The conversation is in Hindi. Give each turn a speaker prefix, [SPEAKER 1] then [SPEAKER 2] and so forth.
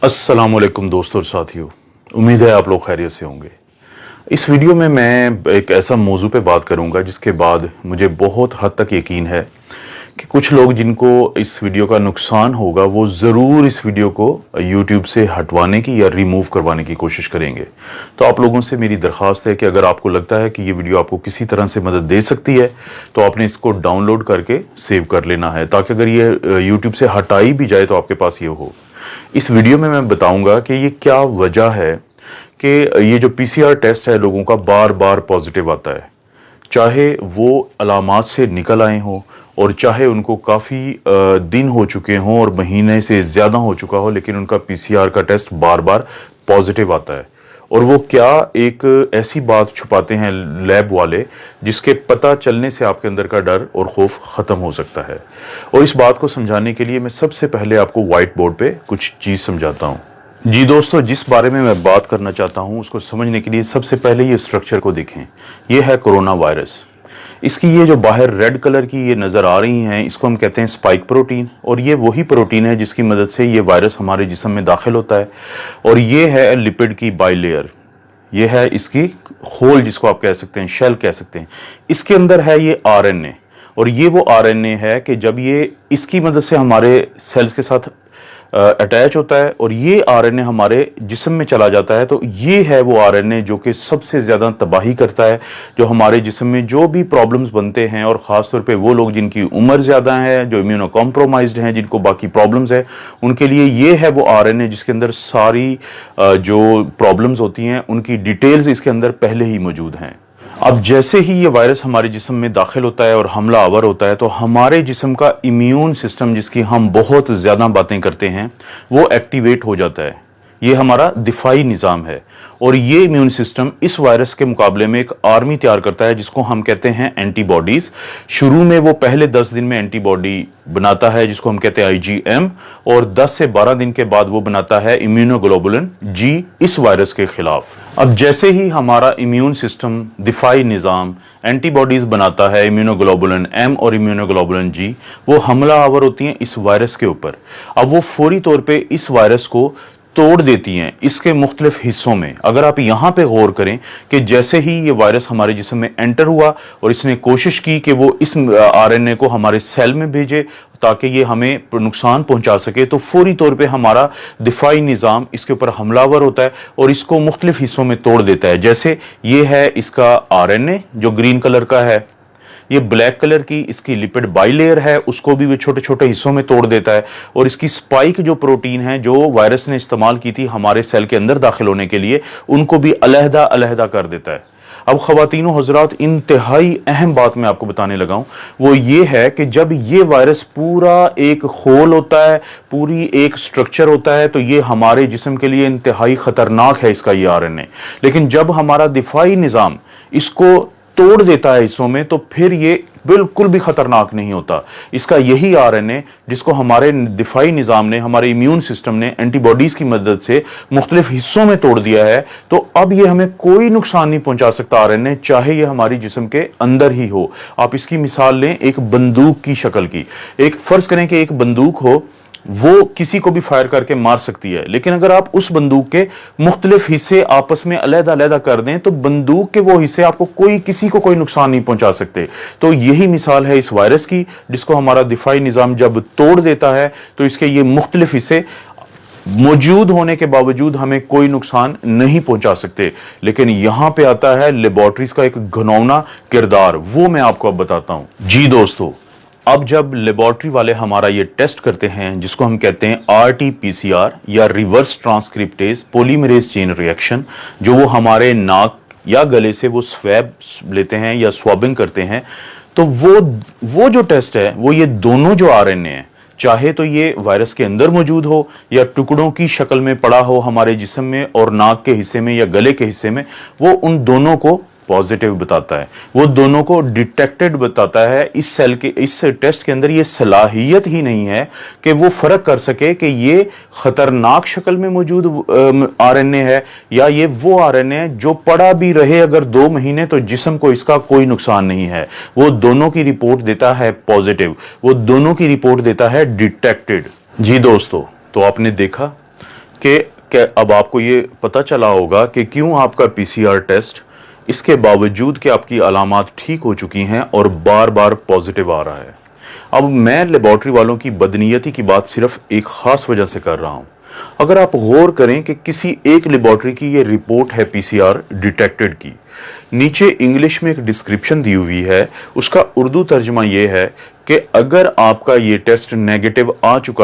[SPEAKER 1] अस्सलामुअलैकुम दोस्तों और साथियों, उम्मीद है आप लोग खैरियत से होंगे। इस वीडियो में मैं एक ऐसा मौजू पे बात करूंगा जिसके बाद मुझे बहुत हद तक यकीन है कि कुछ लोग जिनको इस वीडियो का नुकसान होगा वो ज़रूर इस वीडियो को यूट्यूब से हटवाने की या रिमूव करवाने की कोशिश करेंगे। तो आप लोगों से मेरी दरख्वास्त है कि अगर आपको लगता है कि ये वीडियो आपको किसी तरह से मदद दे सकती है तो आपने इसको डाउनलोड करके सेव कर लेना है, ताकि अगर ये यूट्यूब से हटाई भी जाए तो आपके पास ये हो। इस वीडियो में मैं बताऊंगा कि ये क्या वजह है कि ये जो पीसीआर टेस्ट है लोगों का बार बार पॉजिटिव आता है, चाहे वो अलामात से निकल आए हों और चाहे उनको काफ़ी दिन हो चुके हों और महीने से ज़्यादा हो चुका हो, लेकिन उनका पीसीआर का टेस्ट बार बार पॉजिटिव आता है। और वो क्या एक ऐसी बात छुपाते हैं लैब वाले जिसके पता चलने से आपके अंदर का डर और खौफ ख़त्म हो सकता है। और इस बात को समझाने के लिए मैं सबसे पहले आपको व्हाइट बोर्ड पे कुछ चीज़ समझाता हूँ। जी दोस्तों, जिस बारे में मैं बात करना चाहता हूँ उसको समझने के लिए सबसे पहले ये स्ट्रक्चर को देखें। ये है कोरोना वायरस। इसकी ये जो बाहर रेड कलर की ये नज़र आ रही हैं, इसको हम कहते हैं स्पाइक प्रोटीन। और ये वही प्रोटीन है जिसकी मदद से ये वायरस हमारे जिस्म में दाखिल होता है। और ये है लिपिड की बाइलेयर, ये है इसकी होल जिसको आप कह सकते हैं, शेल कह सकते हैं। इसके अंदर है ये आरएनए, और ये वो आरएनए है कि जब ये इसकी मदद से हमारे सेल्स के साथ अटैच होता है और ये आरएनए हमारे जिस्म में चला जाता है, तो ये है वो आरएनए जो कि सबसे ज़्यादा तबाही करता है, जो हमारे जिस्म में जो भी प्रॉब्लम्स बनते हैं, और ख़ास तौर पे वो लोग जिनकी उम्र ज़्यादा है, जो इम्यूनो कॉम्प्रोमाइज्ड हैं, जिनको बाकी प्रॉब्लम्स है, उनके लिए ये है वो आरएनए जिसके अंदर सारी जो प्रॉब्लम्स होती हैं उनकी डिटेल्स इसके अंदर पहले ही मौजूद हैं। अब जैसे ही ये वायरस हमारे जिस्म में दाखिल होता है और हमला आवर होता है, तो हमारे जिस्म का इम्यून सिस्टम, जिसकी हम बहुत ज़्यादा बातें करते हैं, वो एक्टिवेट हो जाता है। ये हमारा दिफाई निज़ाम है, और ये इम्यून सिस्टम इस वायरस के मुकाबले में एक आर्मी तैयार करता है जिसको हम कहते हैं एंटीबॉडीज़। शुरू में वो पहले 10 दिन में एंटीबॉडी बनाता है जिसको हम कहते हैं आईजीएम, और 10 से 12 दिन के बाद वो बनाता है इम्यूनोग्लोबुलिन जी इस वायरस के खिलाफ। अब जैसे ही हमारा इम्यून सिस्टम, दिफाई निज़ाम एंटीबॉडीज़ बनाता है, इम्यूनोग्लोबुलिन एम और इम्यूनोग्लोबुलिन जी, वो हमला आवर होती हैं इस वायरस के ऊपर। अब वो फौरी तौर पर इस वायरस को तोड़ देती हैं इसके मुख्तलिफ हिस्सों में। अगर आप यहाँ पे गौर करें कि जैसे ही ये वायरस हमारे जिस्म में एंटर हुआ और इसने कोशिश की कि वो इस आरएनए को हमारे सेल में भेजे ताकि ये हमें नुकसान पहुंचा सके, तो फौरी तौर पे हमारा दिफाई निज़ाम इसके ऊपर हमलावर होता है और इसको मुख्तलिफ हिस्सों में तोड़ देता है। जैसे ये है इसका आरएनए जो ग्रीन कलर का है, ये ब्लैक कलर की इसकी लिपिड बाइलेयर है, उसको भी वो छोटे छोटे हिस्सों में तोड़ देता है, और इसकी स्पाइक जो प्रोटीन है जो वायरस ने इस्तेमाल की थी हमारे सेल के अंदर दाखिल होने के लिए, उनको भी अलहदा अलहदा कर देता है। अब ख़वातीनो हज़रात, इंतहाई अहम बात मैं आपको बताने लगा हूं, वो ये है कि जब ये वायरस पूरा एक होल होता है, पूरी एक स्ट्रक्चर होता है, तो ये हमारे जिस्म के लिए इंतहाई ख़तरनाक है इसका ये आरएनए। लेकिन जब हमारा दिफाई निज़ाम इसको तोड़ देता है हिस्सों में, तो फिर ये बिल्कुल भी खतरनाक नहीं होता। इसका यही आरएनए जिसको हमारे दिफाई निज़ाम ने, हमारे इम्यून सिस्टम ने एंटीबॉडीज़ की मदद से मुख्तलिफ हिस्सों में तोड़ दिया है, तो अब ये हमें कोई नुकसान नहीं पहुंचा सकता आरएनए, चाहे ये हमारी जिस्म के अंदर ही हो। आप इसकी मिसाल लें एक बंदूक की शक्ल की। एक फर्ज करें कि एक बंदूक हो, वो किसी को भी फायर करके मार सकती है, लेकिन अगर आप उस बंदूक के मुख्तलिफ हिस्से आपस में अलहदा अलहदा कर दें तो बंदूक के वो हिस्से आपको किसी को कोई नुकसान नहीं पहुंचा सकते। तो यही मिसाल है इस वायरस की, जिसको हमारा दिफाई निज़ाम जब तोड़ देता है तो इसके ये मुख्तलिफ हिस्से मौजूद होने के बावजूद हमें कोई नुकसान नहीं पहुंचा सकते। लेकिन यहां पे आता है लेबोरेटरीज का एक घिनौना किरदार, वो मैं आपको अब बताता हूं। जी दोस्तों, अब जब लेबोरेटरी वाले हमारा ये टेस्ट करते हैं जिसको हम कहते हैं आरटी-पीसीआर या reverse transcriptase polymerase chain reaction, जो वो हमारे नाक या गले से वो स्वैब लेते हैं या स्वाबिंग करते हैं, तो वो जो टेस्ट है वो ये दोनों जो आरएनए हैं, चाहे तो ये वायरस के अंदर मौजूद हो या टुकड़ों की शक्ल में पड़ा हो हमारे जिस्म में और नाक के हिस्से में या गले के हिस्से में, वो उन दोनों को पॉजिटिव बताता है, वो दोनों को डिटेक्टेड बताता है। इस सेल के इस टेस्ट के अंदर ये सलाहियत ही नहीं है कि वो फर्क कर सके कि ये खतरनाक शक्ल में मौजूद आरएनए है या ये वो आरएनए है जो पड़ा भी रहे अगर 2 महीने तो जिस्म को इसका कोई नुकसान नहीं है। वो दोनों की रिपोर्ट देता है पॉजिटिव, वो दोनों की रिपोर्ट देता है डिटेक्टेड। जी दोस्तों, तो आपने देखा कि अब आपको ये पता चला होगा कि क्यों आपका पीसीआर टेस्ट इसके बावजूद कि आपकी अलामात ठीक हो चुकी हैं और बार बार पॉजिटिव आ रहा है। अब मैं लेबॉर्ट्री वालों की बदनीयती की बात सिर्फ एक खास वजह से कर रहा हूं। अगर आप गौर करें कि किसी एक लेबॉर्ट्री की ये रिपोर्ट है पीसीआर डिटेक्टेड की, नीचे इंग्लिश में एक डिस्क्रिप्शन दी हुई है, उसका उर्दू तर्जुमा ये है कि अगर आपका ये टेस्ट नेगेटिव आ चुका